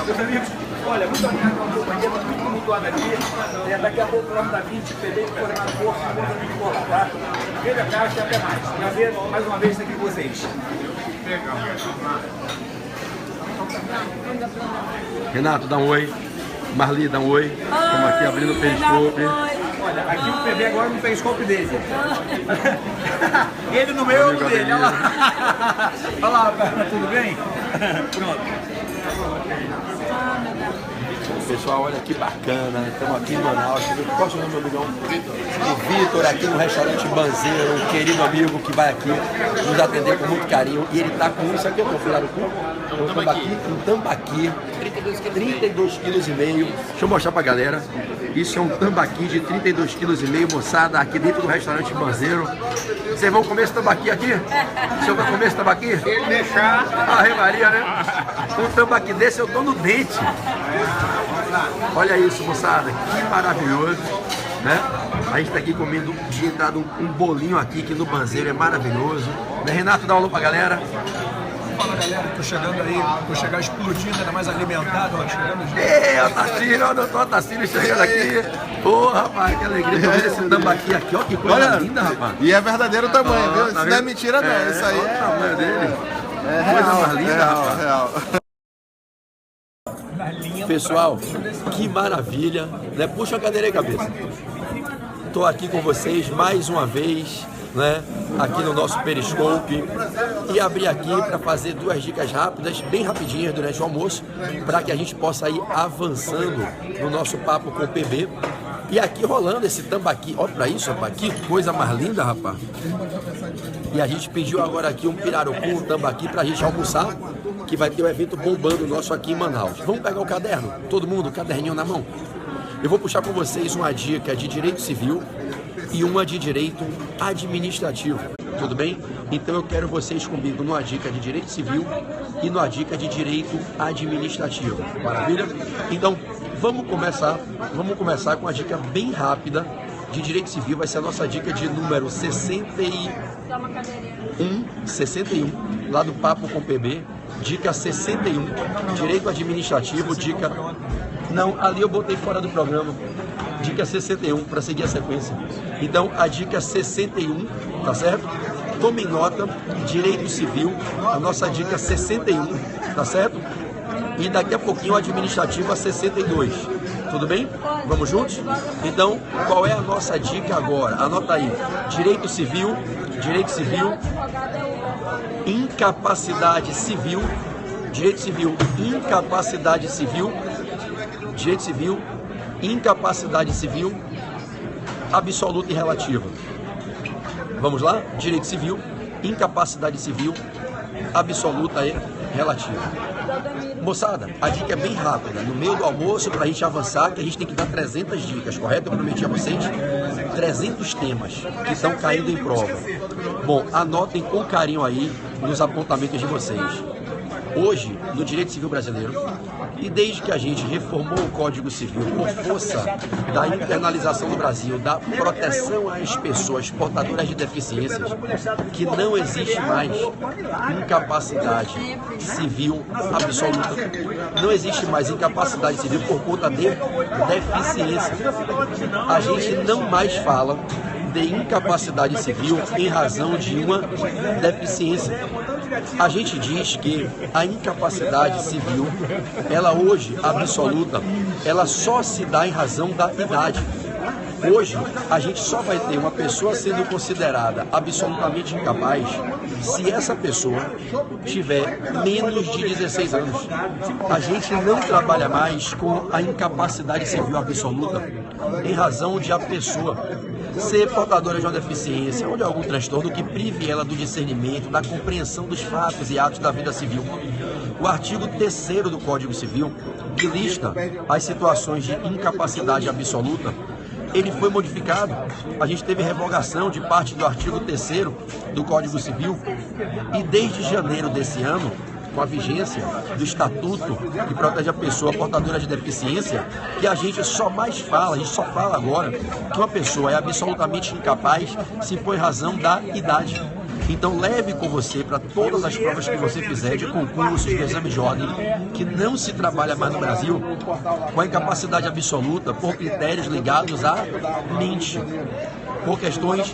Meus amigos, olha, muito obrigado pela companhia, muito tumultuado aqui. Daqui a pouco nós da 20, PB, coordenado por conta de bola, tá? Grande abraço e até mais. Prazer, mais uma vez, estar aqui com vocês. Renato, dá um oi. Marli, dá um oi. Estamos aqui abrindo o periscope. Olha, aqui o PB agora no periscope dele. Ele no meu, eu no dele. Olha lá. Olha lá, tudo bem? Pronto. Pessoal, olha que bacana, estamos aqui em Manaus. Qual é o seu nome, meu amigão? O Vitor, aqui no restaurante Banzeiro, um querido amigo que vai aqui nos atender com muito carinho. E ele está com isso aqui, eu estou filando um tambaqui, 32,5 kg. Deixa eu mostrar para a galera. Isso é um tambaqui de 32,5 kg, moçada, aqui dentro do restaurante Banzeiro. Vocês vão comer esse tambaqui aqui? O senhor vai comer esse tambaqui? Ele deixar. Ave Maria, né? Um tambaqui desse eu dou no dente. Olha isso, moçada, que maravilhoso, né? A gente tá aqui comendo, tinha dado um bolinho aqui, que no Banzeiro é maravilhoso. Né, Renato, dá um alô pra galera. Fala galera, tô chegando aí, vou chegar explodindo, ainda mais alimentado, ó, chegando já. Ei, Otacílio, olha o doutor Otacílio chegando aqui. Ô, rapaz, que alegria. Tô vendo esse tambaqui aqui, ó, que coisa linda, rapaz. E é verdadeiro tamanho, viu? Tá Isso não é vendo? mentira não, isso aí olha o tamanho dele. é Coisa real, mais linda, rapaz. real. Pessoal, que maravilha, né? Puxa a cadeira aí, cabeça. Estou aqui com vocês mais uma vez, né? Aqui no nosso Periscope, e abri aqui para fazer duas dicas rápidas, bem rapidinhas durante o almoço, para que a gente possa ir avançando no nosso papo com o PB. E aqui rolando esse tambaqui, olha para isso, rapaz, que coisa mais linda, rapaz. E a gente pediu agora aqui um pirarucu, um tambaqui para a gente almoçar, que vai ter um evento bombando nosso aqui em Manaus. Vamos pegar o caderno? Todo mundo, caderninho na mão? Eu vou puxar com vocês uma dica de direito civil e uma de direito administrativo, tudo bem? Então eu quero vocês comigo numa dica de direito civil e numa dica de direito administrativo, maravilha? Então vamos começar com uma dica bem rápida de direito civil, vai ser a nossa dica de número 61, lá do Papo com PB, dica 61, direito administrativo, dica... Não, ali eu botei fora do programa, dica 61, para seguir a sequência. Então, a dica 61, tá certo? Tomem nota, direito civil, a nossa dica 61, tá certo? E daqui a pouquinho a administrativa 62, tudo bem? Vamos juntos? Então, qual é a nossa dica agora? Anota aí, direito civil, incapacidade civil, direito civil, incapacidade civil, direito civil, incapacidade civil, absoluta e relativa. Vamos lá? Direito civil, incapacidade civil, absoluta e relativa. Moçada, a dica é bem rápida, no meio do almoço, para a gente avançar, que a gente tem que dar 300 dicas, correto? Eu prometi a vocês 300 temas que estão caindo em prova. Bom, anotem com carinho aí nos apontamentos de vocês. Hoje, no direito civil brasileiro, e desde que a gente reformou o Código Civil por força da internalização do Brasil, da proteção às pessoas portadoras de deficiências, que não existe mais incapacidade civil absoluta. Não existe mais incapacidade civil por conta de deficiência. A gente não mais fala de incapacidade civil em razão de uma deficiência. A gente diz que a incapacidade civil, ela hoje, absoluta, ela só se dá em razão da idade. Hoje, a gente só vai ter uma pessoa sendo considerada absolutamente incapaz se essa pessoa tiver menos de 16 anos. A gente não trabalha mais com a incapacidade civil absoluta em razão de a pessoa ser portadora de uma deficiência ou de algum transtorno que prive ela do discernimento, da compreensão dos fatos e atos da vida civil. O artigo 3º do Código Civil, que lista as situações de incapacidade absoluta, ele foi modificado. A gente teve revogação de parte do artigo 3º do Código Civil e desde janeiro desse ano, com a vigência do Estatuto que protege a pessoa portadora de deficiência, que a gente só fala agora que uma pessoa é absolutamente incapaz se for em razão da idade. Então leve com você para todas as provas que você fizer de concursos, de exame de ordem, que não se trabalha mais no Brasil com a incapacidade absoluta por critérios ligados à mente, por questões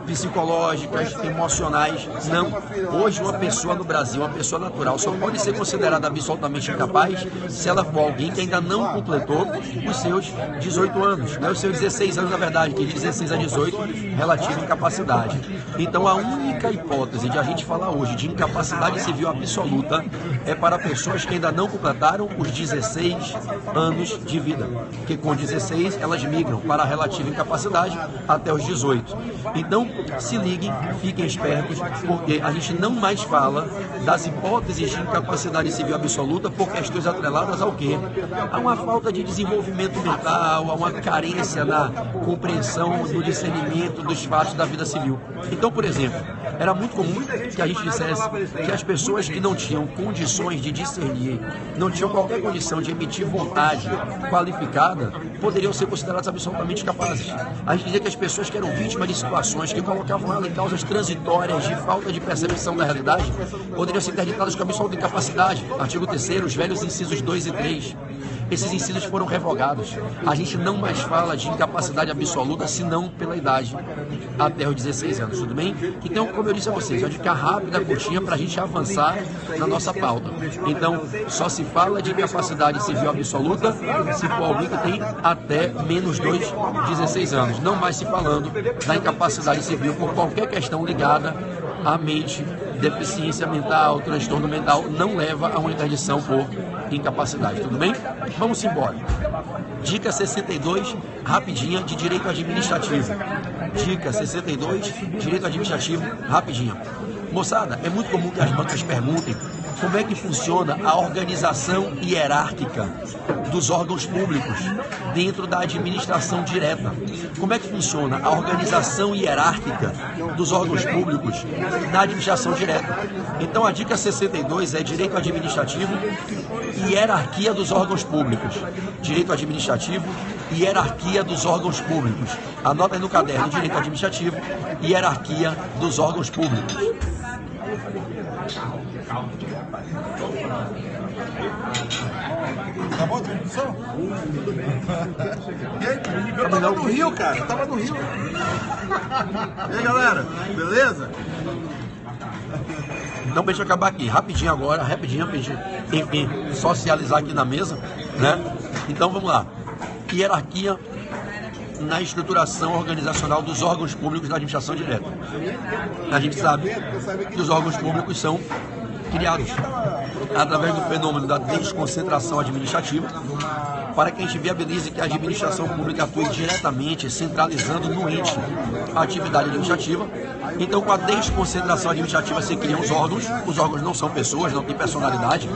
psicológicas, emocionais. Não. Hoje uma pessoa no Brasil, uma pessoa natural, só pode ser considerada absolutamente incapaz se ela for alguém que ainda não completou os seus 18 anos, né? Os seus 16 anos, na verdade, que de 16 a 18, relativa incapacidade. Então a única hipótese de a gente falar hoje de incapacidade civil absoluta é para pessoas que ainda não completaram os 16 anos de vida, que com 16 elas migram para a relativa incapacidade até os 18. Então, se liguem, fiquem espertos, porque a gente não mais fala das hipóteses de incapacidade civil absoluta por questões atreladas ao quê? A uma falta de desenvolvimento mental, a uma carência na compreensão do discernimento dos fatos da vida civil. Então, por exemplo, era muito comum que a gente dissesse que as pessoas que não tinham condições de discernir, não tinham qualquer condição de emitir vontade qualificada, poderiam ser consideradas absolutamente capazes. A gente dizia que as pessoas que eram vítimas de situações que colocavam ela em causas transitórias de falta de percepção da realidade poderiam ser interditadas com absoluta incapacidade. Artigo 3º, os velhos incisos 2 e 3. Esses incisos foram revogados. A gente não mais fala de incapacidade absoluta, senão pela idade, até os 16 anos, tudo bem? Então, como eu disse a vocês, vai ficar rápida, curtinha, para a gente avançar na nossa pauta. Então, só se fala de incapacidade civil absoluta se for alguém que tem até menos 16 anos. Não mais se falando da incapacidade civil por qualquer questão ligada à mente, deficiência mental, transtorno mental, não leva a uma interdição por incapacidade, tudo bem? Vamos embora. Dica 62, rapidinha, de direito administrativo. Dica 62, direito administrativo, rapidinha. Moçada, é muito comum que as bancas perguntem como é que funciona a organização hierárquica dos órgãos públicos dentro da administração direta. Como é que funciona a organização hierárquica dos órgãos públicos na administração direta? Então a dica 62 é direito administrativo e hierarquia dos órgãos públicos. Direito administrativo e hierarquia dos órgãos públicos. Anota aí no caderno, direito administrativo e hierarquia dos órgãos públicos. Acabou a transmissão? E aí? Eu tava no Rio, cara. Eu tava no Rio. E aí, galera? Beleza? Então deixa eu acabar aqui, rapidinho agora, rapidinho. Enfim, socializar aqui na mesa, né? Então vamos lá. Hierarquia na estruturação organizacional dos órgãos públicos da administração direta. A gente sabe que os órgãos públicos são criados através do fenômeno da desconcentração administrativa, para que a gente viabilize que a administração pública atue diretamente, centralizando no ente a atividade administrativa. Então, com a desconcentração administrativa se criam os órgãos não são pessoas, não têm personalidade,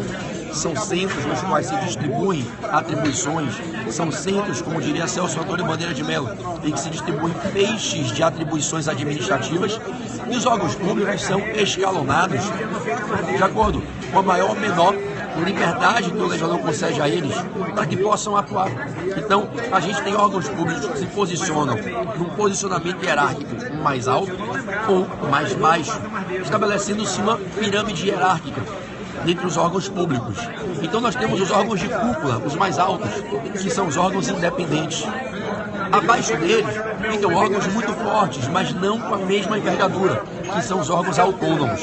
são centros nos quais se distribuem atribuições, são centros, como diria Celso Antônio Bandeira de Mello, em que se distribuem feixes de atribuições administrativas, e os órgãos públicos são escalonados de acordo com a maior ou menor liberdade que o legislador concede a eles para que possam atuar. Então, a gente tem órgãos públicos que se posicionam num posicionamento hierárquico mais alto ou mais baixo, estabelecendo-se uma pirâmide hierárquica entre os órgãos públicos. Então, nós temos os órgãos de cúpula, os mais altos, que são os órgãos independentes. Abaixo deles ficam órgãos muito fortes, mas não com a mesma envergadura, que são os órgãos autônomos.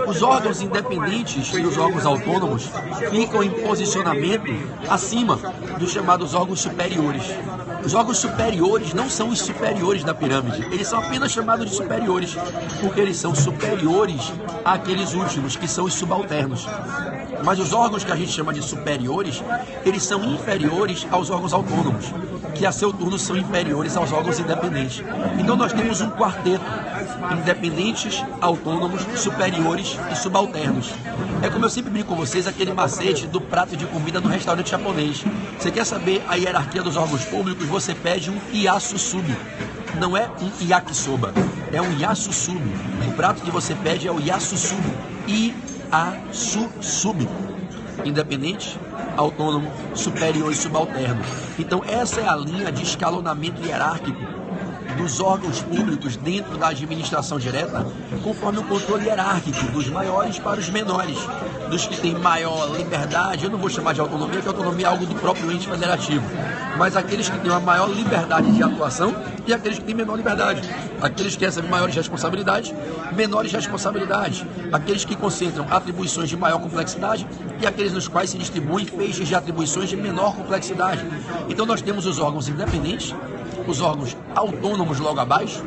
Os órgãos independentes e os órgãos autônomos ficam em posicionamento acima dos chamados órgãos superiores. Os órgãos superiores não são os superiores da pirâmide, eles são apenas chamados de superiores, porque eles são superiores àqueles últimos, que são os subalternos. Mas os órgãos que a gente chama de superiores, eles são inferiores aos órgãos autônomos, que a seu turno são inferiores aos órgãos independentes. Então nós temos um quarteto: independentes, autônomos, superiores e subalternos. É como eu sempre brinco com vocês, aquele macete do prato de comida no restaurante japonês. Você quer saber a hierarquia dos órgãos públicos? Você pede um yasu-subi. Não é um yakisoba, é um yasu-subi. O prato que você pede é o yasu-subi. Yasu-subi. Independente, autônomo, superior e subalterno. Então essa é a linha de escalonamento hierárquico dos órgãos públicos dentro da administração direta, conforme o controle hierárquico, dos maiores para os menores, dos que têm maior liberdade. Eu não vou chamar de autonomia, porque autonomia é algo do próprio ente federativo, mas aqueles que têm uma maior liberdade de atuação e aqueles que têm menor liberdade, aqueles que recebem maiores responsabilidades, menores responsabilidades, aqueles que concentram atribuições de maior complexidade e aqueles nos quais se distribuem feixes de atribuições de menor complexidade. Então nós temos os órgãos independentes, os órgãos autônomos logo abaixo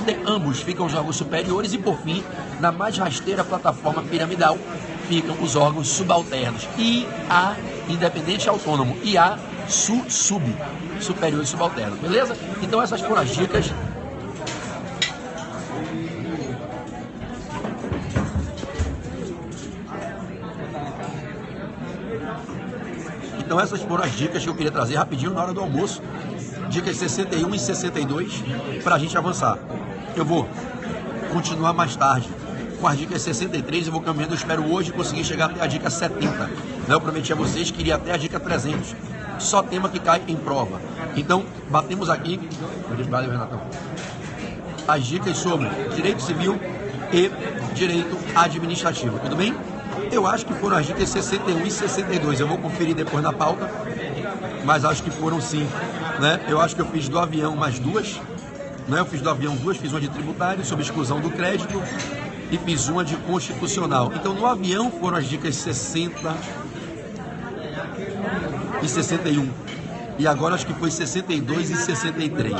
de ambos ficam os órgãos superiores e, por fim, na mais rasteira plataforma piramidal, ficam os órgãos subalternos. IA, independente e autônomo, IA, sub, superior e subalterno, beleza? Então essas foram as dicas. Então essas foram as dicas que eu queria trazer rapidinho na hora do almoço. Dicas 61 e 62 para a gente avançar. Eu vou continuar mais tarde com as dicas 63 e vou caminhando. Eu espero hoje conseguir chegar até a dica 70. Eu prometi a vocês que iria até a dica 300. Só tema que cai em prova. Então, batemos aqui as dicas sobre direito civil e direito administrativo. Tudo bem? Eu acho que foram as dicas 61 e 62. Eu vou conferir depois na pauta, mas acho que foram sim. Né? Eu acho que eu fiz do avião mais duas. Né? Eu fiz do avião duas, fiz uma de tributário, sobre exclusão do crédito, e fiz uma de constitucional. Então, no avião foram as dicas 60 e 61. E agora acho que foi 62 e 63.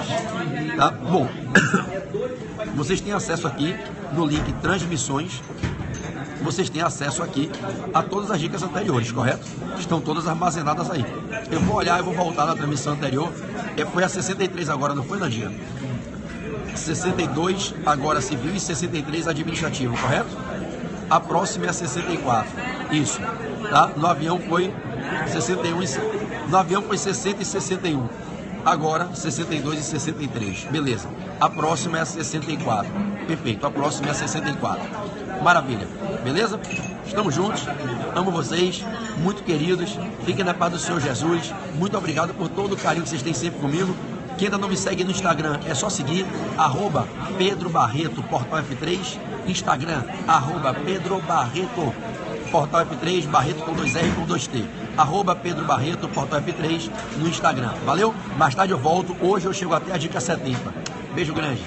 Tá? Bom, vocês têm acesso aqui no link transmissões. Vocês têm acesso aqui a todas as dicas anteriores, correto? Estão todas armazenadas aí. Eu vou olhar e vou voltar na transmissão anterior. Foi a 63 agora, não foi, Nadia? 62 agora civil e 63 administrativo, correto? A próxima é a 64. Isso, tá? No avião foi 61 no avião foi 60 e 61. Agora 62 e 63. Beleza. A próxima é a 64. Perfeito. A próxima é a 64. Maravilha. Beleza? Estamos juntos. Amo vocês. Muito queridos. Fiquem na paz do Senhor Jesus. Muito obrigado por todo o carinho que vocês têm sempre comigo. Quem ainda não me segue no Instagram, é só seguir @Pedro Barreto, Portal F3. Instagram, @Pedro Barreto, Portal F3, Barreto com 2R e com 2T. @Pedro Barreto, Portal F3 no Instagram. Valeu? Mais tarde eu volto. Hoje eu chego até a dica 70. Beijo grande.